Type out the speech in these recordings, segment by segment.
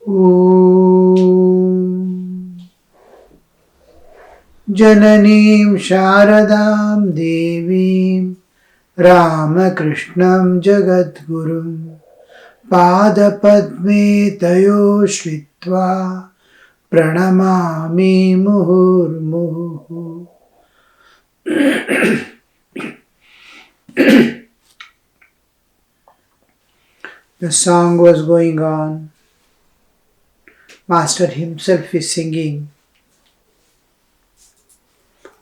Om Jananim Sharadam Devim Ramakrishnam Jagadgurum Padapadme Tayo Shritva Pranamami Muhurmuhu. The song was going on. Master himself is singing.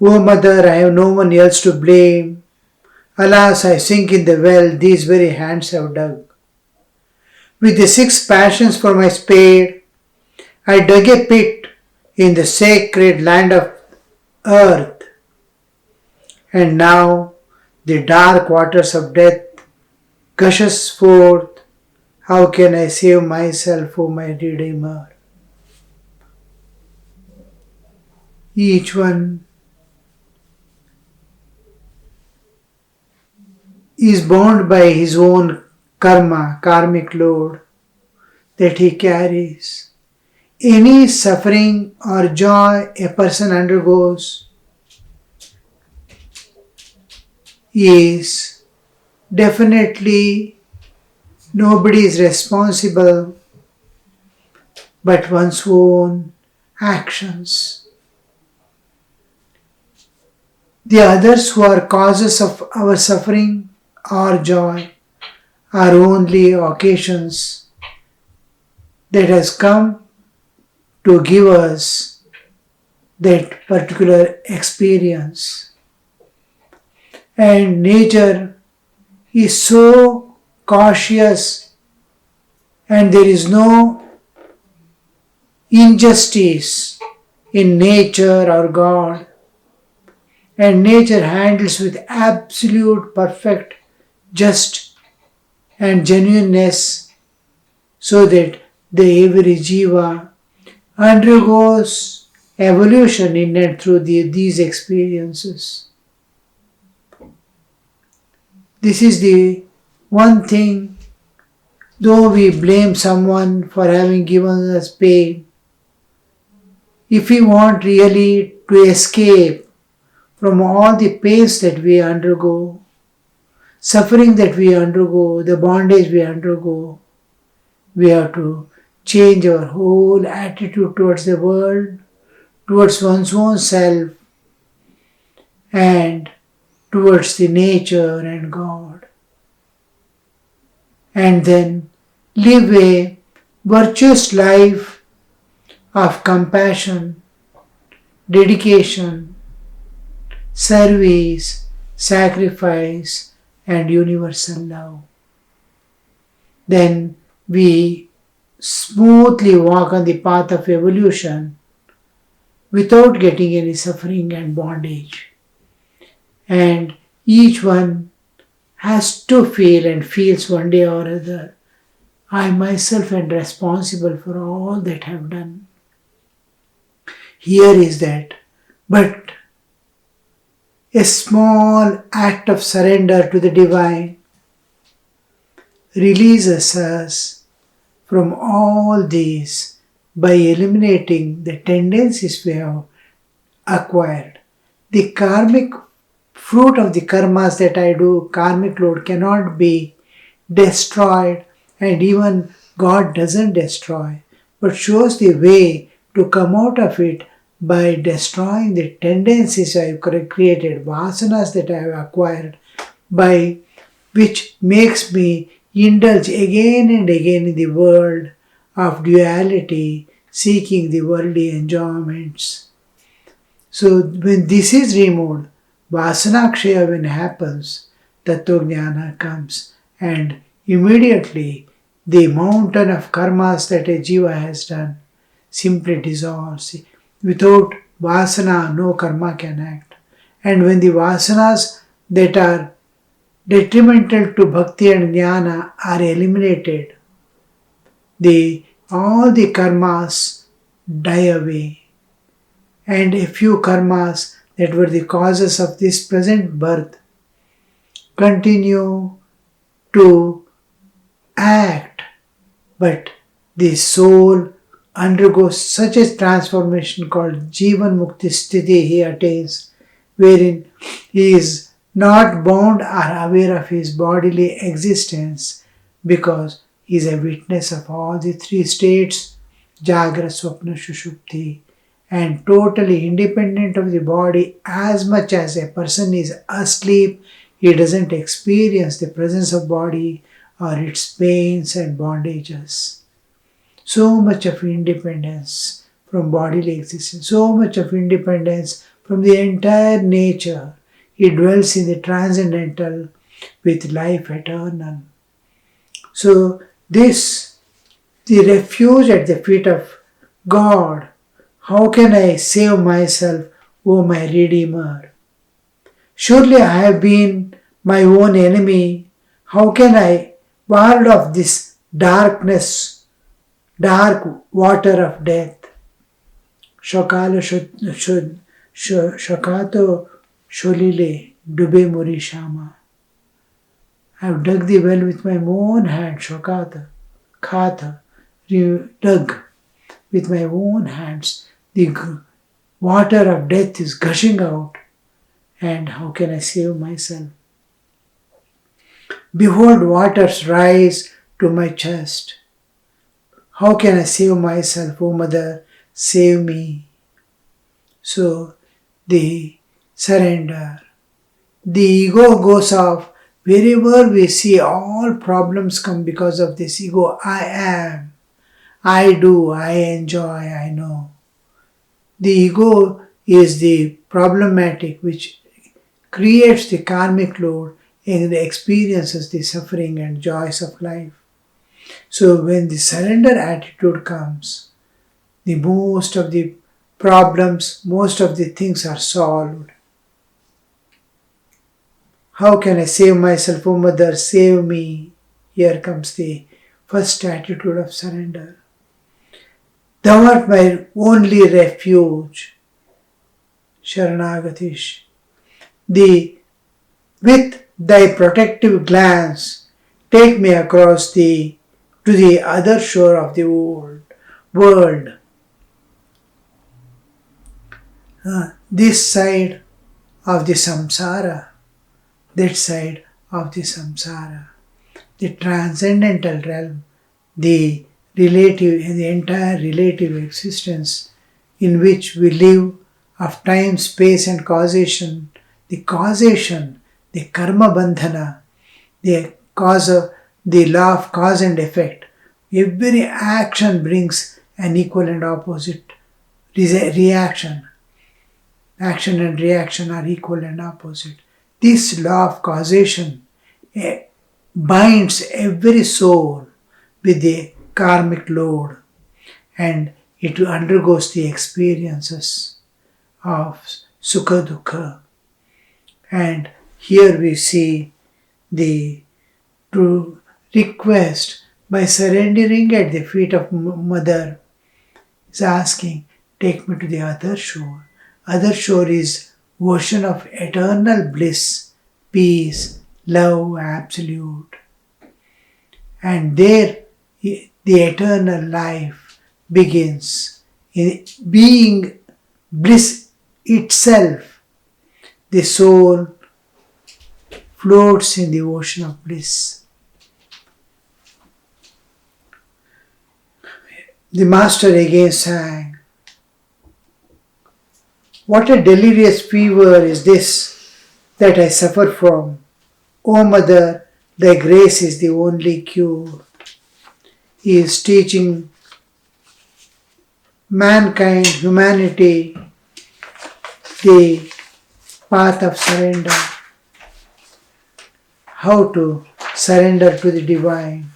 O mother, I have no one else to blame. Alas, I sink in the well these very hands have dug. With the 6 passions for my spade, I dug a pit in the sacred land of earth. And now the dark waters of death gushes forth. How can I save myself, O my Redeemer? Each one is bound by his own karma, karmic load that he carries. Any suffering or joy a person undergoes is definitely nobody is responsible but one's own actions. The others who are causes of our suffering or joy are only occasions that has come to give us that particular experience. And nature is so cautious, and there is no injustice in nature or God. And nature handles with absolute, perfect, just and genuineness, so that the every jiva undergoes evolution in and through these experiences. This is the one thing, though we blame someone for having given us pain, if we want really to escape from all the pains that we undergo, suffering that we undergo, the bondage we undergo, we have to change our whole attitude towards the world, towards one's own self, and towards the nature and God. And then live a virtuous life of compassion, dedication, service, sacrifice, and universal love. Then we smoothly walk on the path of evolution without getting any suffering and bondage. And each one has to feel and feels one day or other, I myself am responsible for all that I have done. Here is that, but a small act of surrender to the divine releases us from all these by eliminating the tendencies we have acquired. The karmic fruit of the karmas that I do, karmic load, cannot be destroyed, and even God doesn't destroy, but shows the way to come out of it by destroying the tendencies I have created, vasanas that I have acquired, by which makes me indulge again and again in the world of duality, seeking the worldly enjoyments. So when this is removed, vasanakshaya when happens, tattva-jnana comes, and immediately the mountain of karmas that a jiva has done simply dissolves. Without vasana, no karma can act. And when the vasanas that are detrimental to bhakti and jnana are eliminated, all the karmas die away. And a few karmas that were the causes of this present birth continue to act, but the soul undergoes such a transformation called Jivan Mukti Sthiti he attains, wherein he is not bound or aware of his bodily existence because he is a witness of all the three states, Jagra, Swapna, Shushupti, and totally independent of the body. As much as a person is asleep, he doesn't experience the presence of body or its pains and bondages. So much of independence from bodily existence, so much of independence from the entire nature. He dwells in the transcendental with life eternal. So this, the refuge at the feet of God. How can I save myself, O my Redeemer? Surely I have been my own enemy. How can I ward off this darkness, dark water of death? Shakato Sholile Dube Muri Shama. I have dug the well with my own hand, Khata, dug with my own hands. The water of death is gushing out, and how can I save myself? Behold, waters rise to my chest. How can I save myself, O Mother? Save me. So, the surrender. The ego goes off. Wherever we see all problems come because of this ego, I am, I do, I enjoy, I know. The ego is the problematic which creates the karmic load and experiences the suffering and joys of life. So when the surrender attitude comes, the most of the problems, most of the things are solved. How can I save myself, O Mother? Save me. Here comes the first attitude of surrender. Thou art my only refuge. Sharanagatish. With thy protective glance, take me across to the other shore of the world. This side of the samsara, that side of the samsara, the transcendental realm, the entire relative existence in which we live of time, space and causation, the karma bandhana, the law of cause and effect. Every action brings an equal and opposite reaction. Action and reaction are equal and opposite. This law of causation binds every soul with the karmic load, and it undergoes the experiences of sukha dukkha. And here we see the true request by surrendering at the feet of Mother is asking, take me to the other shore. Other shore is ocean of eternal bliss, peace, love, absolute. And there the eternal life begins. In being bliss itself, the soul floats in the ocean of bliss. The Master again sang, what a delirious fever is this that I suffer from. O Mother, thy grace is the only cure. He is teaching mankind, humanity, the path of surrender. How to surrender to the divine.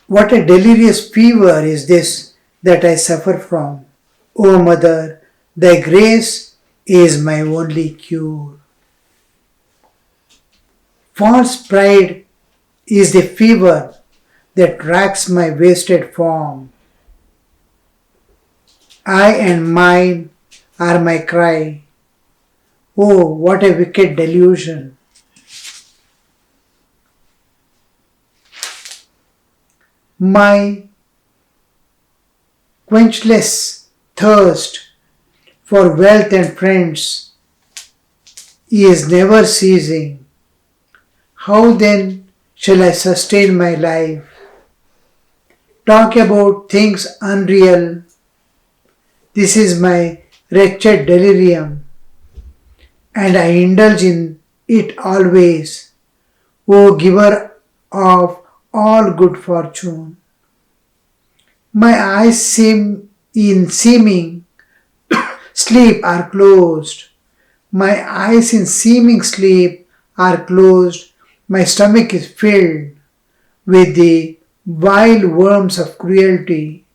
What a delirious fever is this that I suffer from. O Mother, thy grace is my only cure. False pride is the fever that racks my wasted form. I and mine are my cry. Oh, what a wicked delusion! My quenchless thirst for wealth and friends is never ceasing. How then shall I sustain my life? Talk about things unreal. This is my wretched delirium, and I indulge in it always, O giver of all good fortune. My eyes seem in seeming sleep are closed. My eyes in seeming sleep are closed. My stomach is filled with the vile worms of cruelty.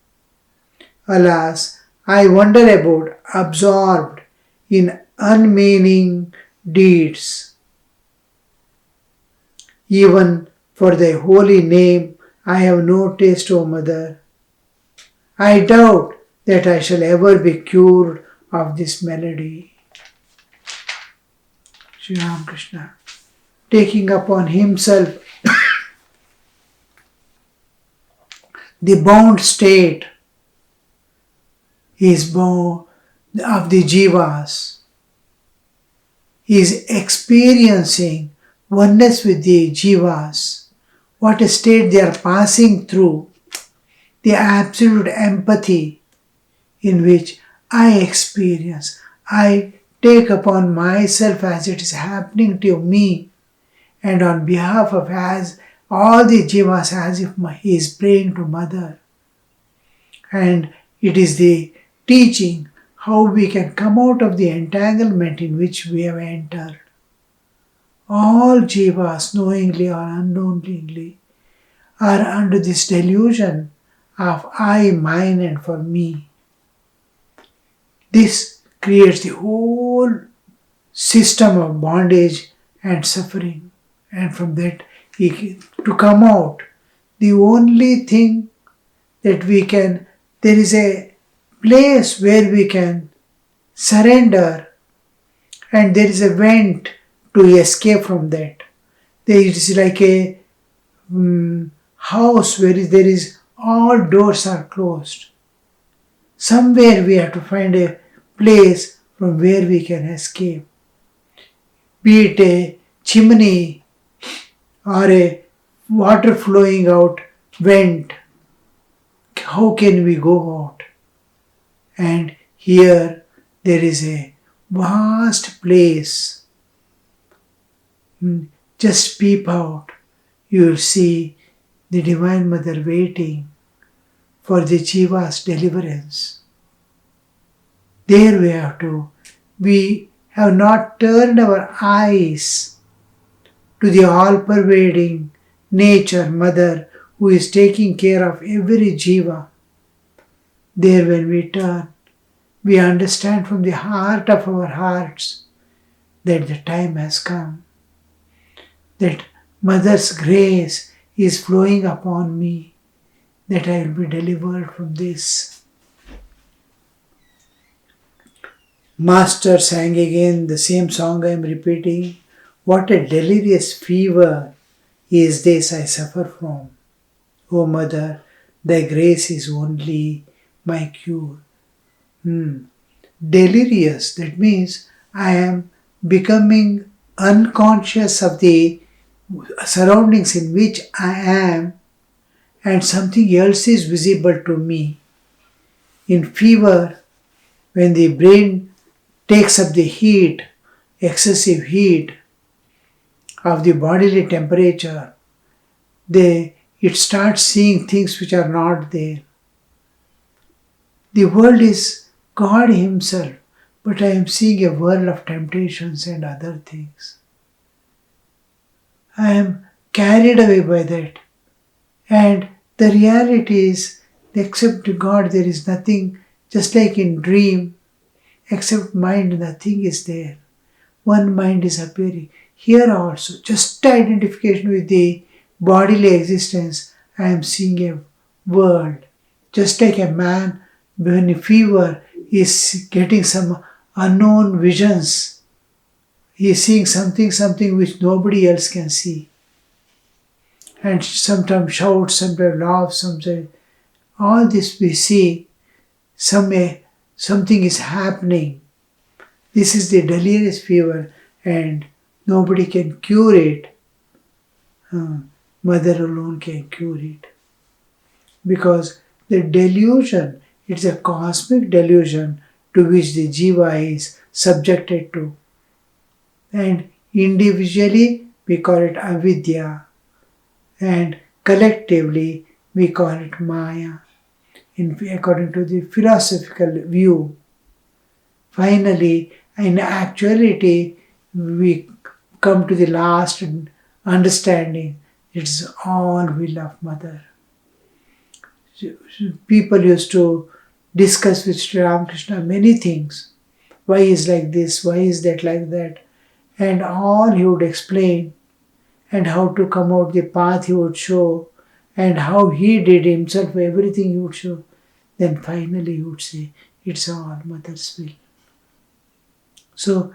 Alas, I wander about absorbed in unmeaning deeds. Even for thy holy name I have no taste, O Mother. I doubt that I shall ever be cured of this malady. Sri Ramakrishna, taking upon himself the bound state is bound of the jivas. He is experiencing oneness with the jivas, what a state they are passing through, the absolute empathy in which I experience, I take upon myself as it is happening to me, and on behalf of as all the jivas as if he is praying to Mother. And it is the teaching how we can come out of the entanglement in which we have entered. All jivas, knowingly or unknowingly, are under this delusion of I, mine, and for me. This creates the whole system of bondage and suffering. And from that, to come out, the only thing that we can, there is a place where we can surrender, and there is a vent to escape from that. There is like a house where there is all doors are closed. Somewhere we have to find a place from where we can escape. Be it a chimney or a water flowing out vent. How can we go out? And here there is a vast place. Just peep out. You will see the Divine Mother waiting for the Jiva's deliverance. There we have not turned our eyes to the all-pervading nature, Mother, who is taking care of every Jiva. There when we turn, we understand from the heart of our hearts that the time has come, that Mother's grace is flowing upon me, that I will be delivered from this. Master sang again the same song I am repeating. What a delirious fever is this I suffer from. O Mother, thy grace is only my cure. Delirious, that means I am becoming unconscious of the surroundings in which I am, and something else is visible to me. In fever, when the brain takes up the heat, excessive heat of the bodily temperature, it starts seeing things which are not there. The world is God Himself, but I am seeing a world of temptations and other things. I am carried away by that. And the reality is, except God, there is nothing, just like in dream, except mind, nothing is there. One mind is appearing. Here also, just identification with the bodily existence, I am seeing a world. Just like a man, when in fever, is getting some unknown visions. He is seeing something which nobody else can see. and sometimes shouts, sometimes laughs, sometimes all this we see something is happening. This is the delirious fever and nobody can cure it. Mother alone can cure it. Because the delusion, it's a cosmic delusion to which the jiva is subjected to. And individually we call it avidya and collectively we call it maya according to the philosophical view. Finally, in actuality, we come to the last understanding. It's all will of Mother. People used to discuss with Sri Ramakrishna many things. Why is like this? Why is that like that? And all he would explain and how to come out the path he would show and how he did himself, everything he would show. Then finally he would say, it's all Mother's will. So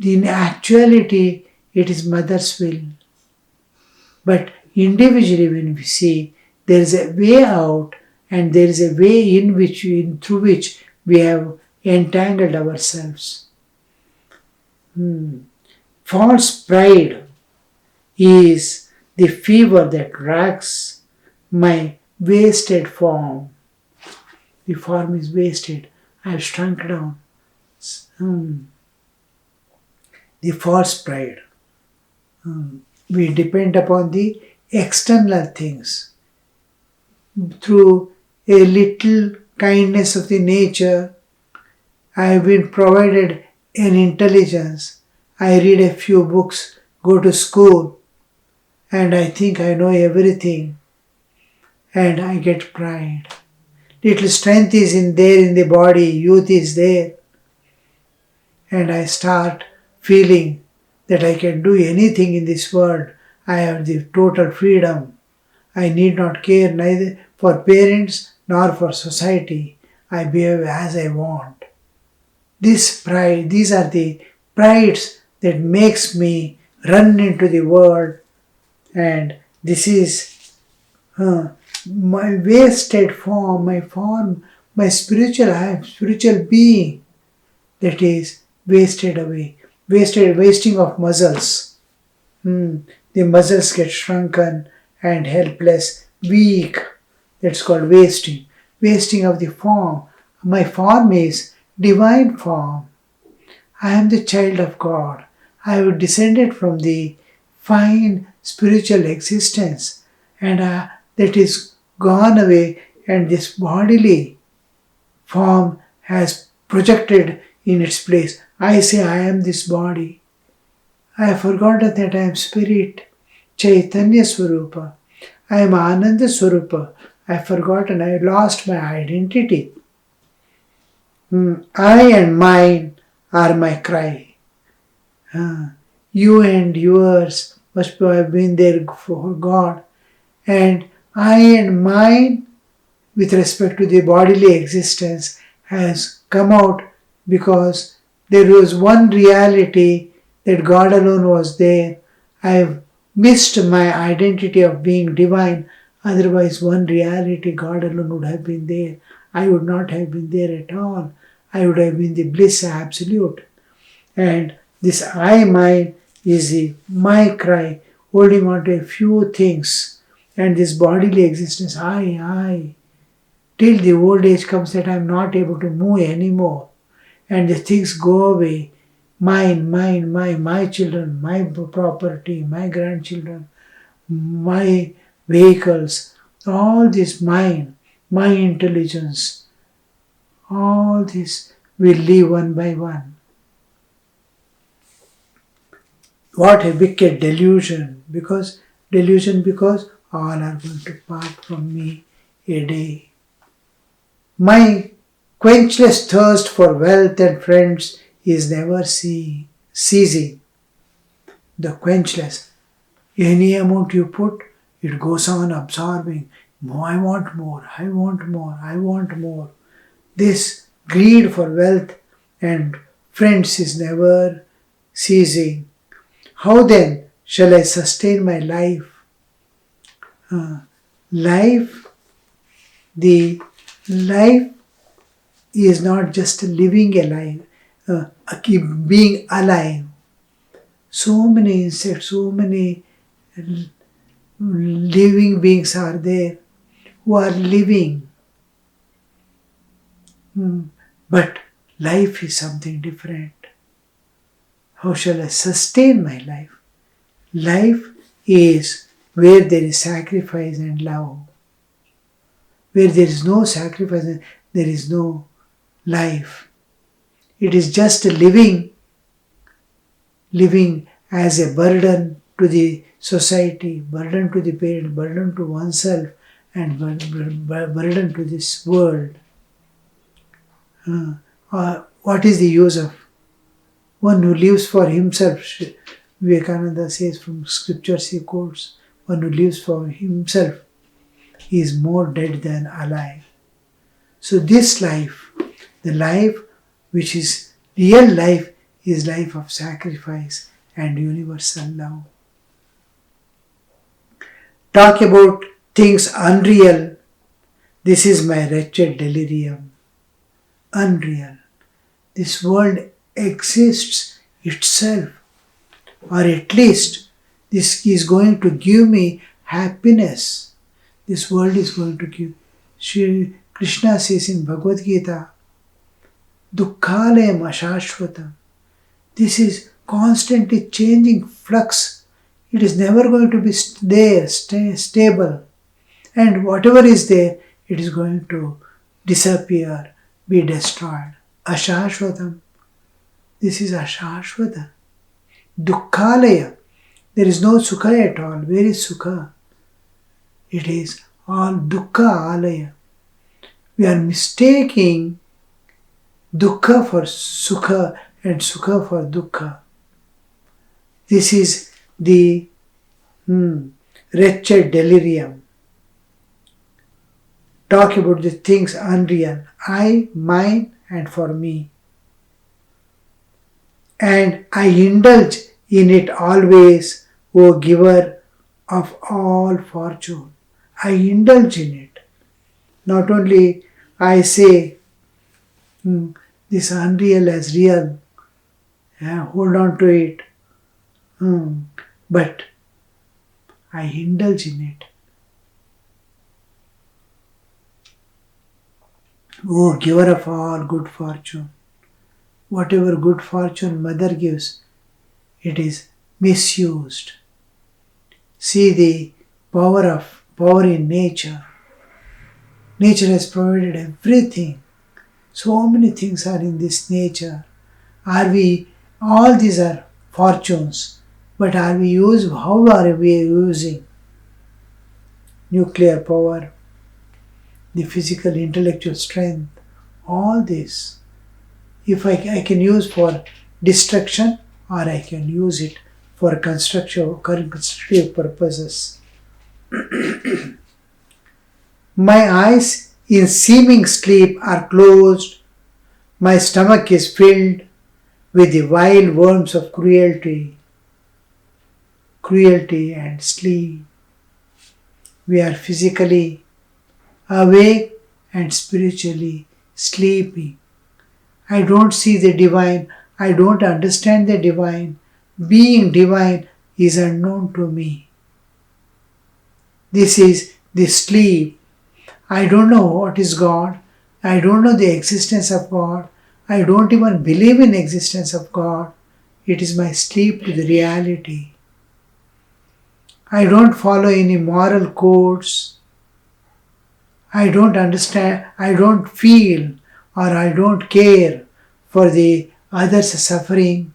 in actuality, it is Mother's will. But individually when we see, there is a way out and there is a way through which we have entangled ourselves. False pride is the fever that racks my wasted form. The form is wasted. I have shrunk down. The false pride. We depend upon the external things. Through a little kindness of the nature, I have been provided an intelligence. I read a few books, go to school, and I think I know everything. And I get pride. Little strength is there in the body, youth is there. And I start feeling that I can do anything in this world. I have the total freedom. I need not care neither for parents nor for society. I behave as I want. This pride, these are the prides that makes me run into the world, and this is my wasted form, my spiritual being that is wasted away, wasting of muscles. The muscles get shrunken and helpless, weak. That's called wasting. Wasting of the form. My form is divine form. I am the child of God. I have descended from the fine spiritual existence, and that is gone away, and this bodily form has projected in its place. I say I am this body. I have forgotten that I am spirit, Chaitanya Swarupa. I am Ananda Swarupa. I have forgotten, I have lost my identity. I and mine are my cry. You and yours must have been there for God. And I and mine, with respect to the bodily existence, has come out because there was one reality that God alone was there. I have missed my identity of being divine. Otherwise, one reality, God alone would have been there. I would not have been there at all. I would have been the bliss absolute. And this I, mine, is my cry, holding on to a few things. And this bodily existence, I, till the old age comes that I am not able to move anymore. And the things go away. Mine, my children, my property, my grandchildren, my vehicles, all this mine, my intelligence, all this will leave one by one. What a wicked delusion, because all are going to part from me a day. My quenchless thirst for wealth and friends is never ceasing. The quenchless, any amount you put, it goes on absorbing. I want more, I want more, I want more. This greed for wealth and friends is never ceasing. How then shall I sustain my life? Uh, life, the life is not just living alive, keep being alive. So many insects, so many living beings are there who are living. But life is something different. How shall I sustain my life? Life is where there is sacrifice and love. Where there is no sacrifice, there is no life. It is just living as a burden to the society, burden to the parent, burden to oneself, and burden to this world. What is the use of one who lives for himself? Vivekananda says from scriptures he quotes, one who lives for himself is more dead than alive. So this life, the life which is real life, is life of sacrifice and universal love. Talk about things unreal. This is my wretched delirium. Unreal. This world exists itself, or at least this is going to give me happiness. This world is going to give. Shri Krishna says in Bhagavad Gita, Dukkhalayam ashashvatam. This is constantly changing flux. It is never going to be there, stable. And whatever is there, it is going to disappear, be destroyed. Ashashvatam. This is ashashvata. Dukkhalaya. There is no sukha at all. Where is sukha? It is all dukkha alaya. We are mistaking dukkha for sukha and sukha for dukkha. This is the wretched delirium. Talk about the things unreal. I, mine, and for me. And I indulge in it always, O giver of all fortune. I indulge in it. Not only I say this unreal as real, hold on to it, but I indulge in it. O giver of all good fortune. Whatever good fortune mother gives, it is misused. See the power in nature. Nature has provided everything. So many things are in this nature. All these are fortunes, but how are we using? Nuclear power, the physical, intellectual strength, all this. If I can use for destruction, or I can use it for constructive purposes. My eyes in seeming sleep are closed. My stomach is filled with the vile worms of cruelty and sleep. We are physically awake and spiritually sleeping. I don't see the divine. I don't understand the divine. Being divine is unknown to me. This is the sleep. I don't know what is God. I don't know the existence of God. I don't even believe in existence of God. It is my sleep to the reality. I don't follow any moral codes. I don't understand. I don't feel or I don't care for the others' suffering.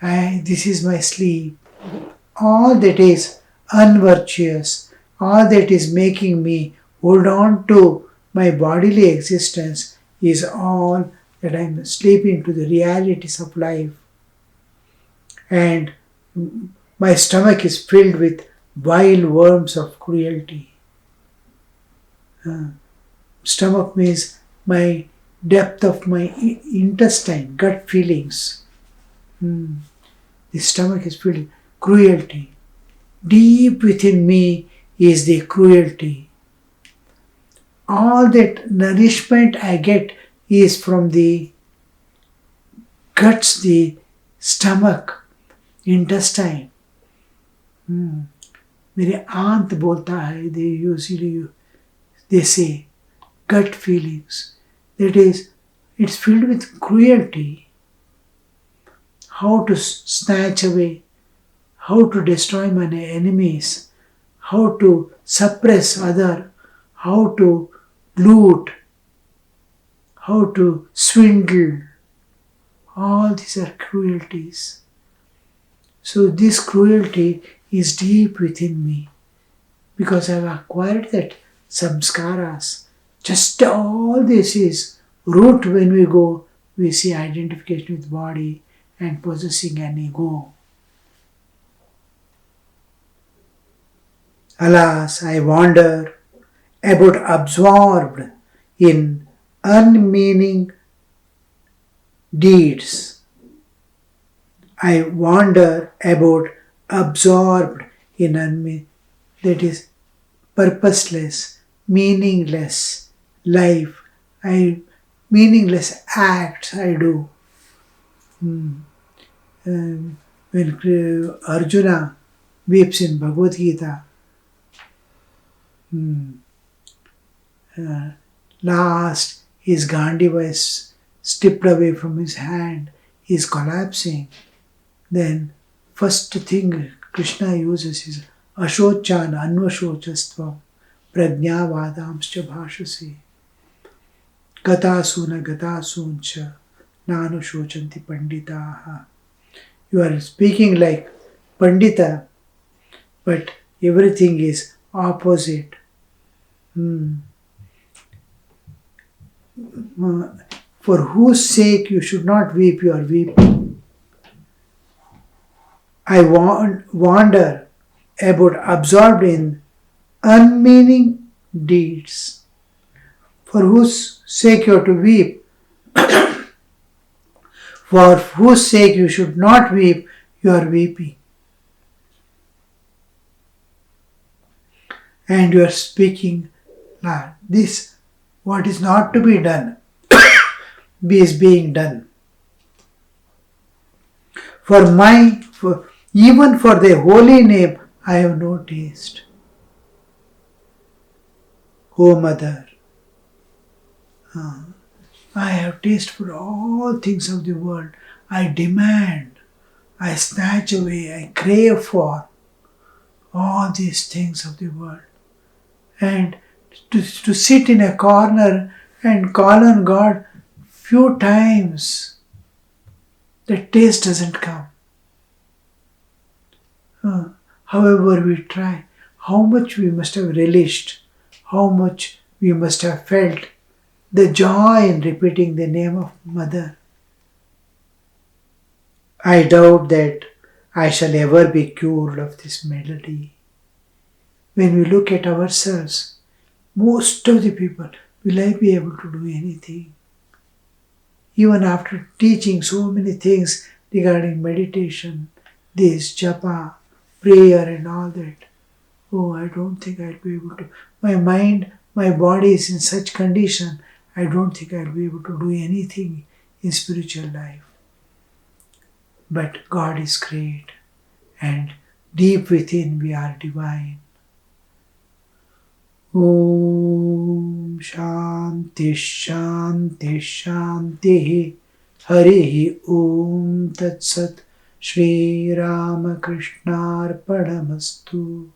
This is my sleep. All that is unvirtuous, all that is making me hold on to my bodily existence is all that I am sleeping to the realities of life. And my stomach is filled with vile worms of cruelty. Stomach means my depth of my intestine, gut feelings. The stomach is filled with cruelty. deep within me is the cruelty. All that nourishment I get is from the guts, the stomach, intestine. मेरे आंत बोलता है, they say gut feelings. That is, it's filled with cruelty. How to snatch away, how to destroy my enemies, how to suppress other, how to loot, how to swindle. All these are cruelties. So this cruelty is deep within me because I have acquired that samskaras. Just all this is root. When we go, we see identification with body and possessing an ego. Alas, I wander about absorbed in unmeaning deeds. I wander about absorbed in that is purposeless, meaningless life. Meaningless acts I do. When Arjuna weeps in Bhagavad Gita, last his Gandiva is stripped away from his hand, he is collapsing. Then first thing Krishna uses is Ashochan Anvashochastvam Prajnavadamscha Bhashasi Gatasuna Gatasuncha Nanushocanti Panditaha. You are speaking like Pandita, but everything is opposite. For whose sake you should not weep, you are weeping. I wander about absorbed in unmeaning deeds. For whose sake you are to weep, for whose sake you should not weep, you are weeping. And you are speaking, Lord, this, what is not to be done, is being done. Even for the holy name, I have no taste. O Mother, I have taste for all things of the world. I demand, I snatch away, I crave for all these things of the world. And to sit in a corner and call on God few times, the taste doesn't come. However we try, how much we must have relished, how much we must have felt the joy in repeating the name of Mother. I doubt that I shall ever be cured of this malady. When we look at ourselves, most of the people, will I be able to do anything? Even after teaching so many things regarding meditation, this japa, prayer and all that, oh, I don't think I'll be able to. My mind, my body is in such condition, I don't think I'll be able to do anything in spiritual life. But God is great, and deep within we are divine. Om Shanti Shanti Shanti Harihi Om Tat Sat Shri Ramakrishna Arpanamastu.